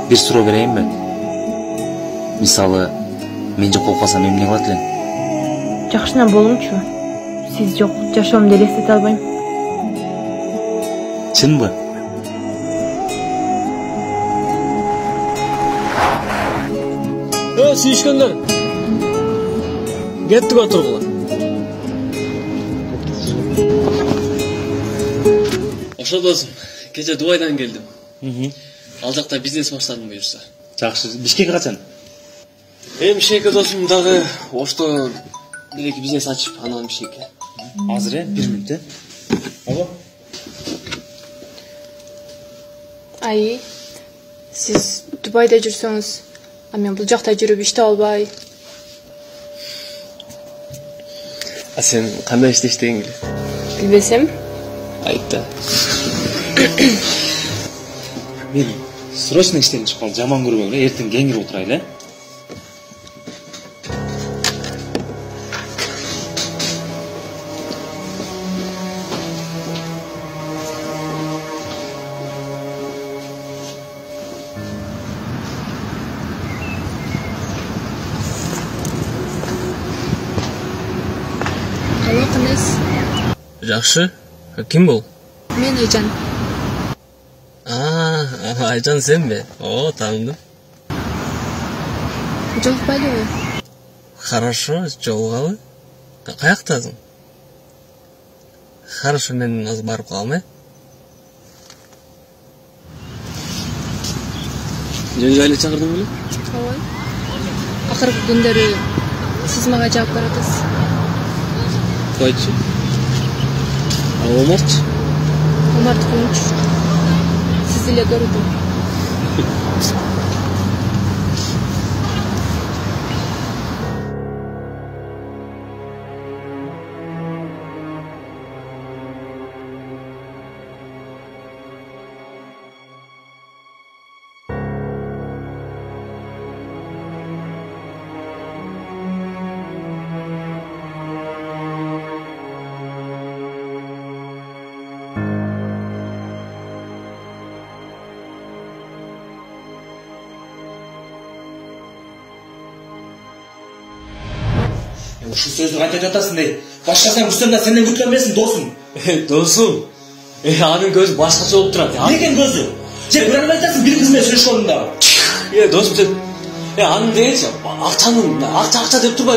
Bir суроо берейинби? Мисалы, мен жок болуп калсам эмне кылат элең? Жакшына болуңчу. Сиз жок, жашоомду элестете албайм. Чынбы? Сүйүшкөндөр. Кеттик отургула. Ошо досум, кече Дубайдан келдим. Ал жакта бизнес баштадым буюрса. Жакшы. Бишкекке качан? Бишкекке досум дагы Ошто бир-эки бизнес ачып, анан Бишкекке. Азыр 1 мүнөт. Ого. Ай, сиз Дубайда жүрсөңүз, а мен бул жакта жүрүп иштеп албай. А сен кандай иштештигиң келет? Билбесем? Айтта. Мен срочно иштен чыккан, жаман көрбөм эле, эртең кеңирип отурайлы. Калакыныз? Жакшы. Ким бул? Мен Айжан. Айжан сенби? О, таныдым. Жолукпайлыбы? Хорошо, жолугалы. Каяктасың? Хорошо, мен азыр барып калам, Жөн жайлы чакырдың беле? Ой. Акыркы күндөрү сиз мага жаап баратсыз. Койчу. А Омарчы? Омар Тукумуч. Сиз эле көрдүм. Ушул сөздү кантип жатасың дей. Башкасаң күтсөм да сенден күткөн эмесмин, досум. Досум. Анын көзү башкача болуп турат. Некен көзү? Же бир айтасың, бир кыз менен сүйлөшүп алдың да. Досум сен. Анын дегенчи, акча деп турбайбы?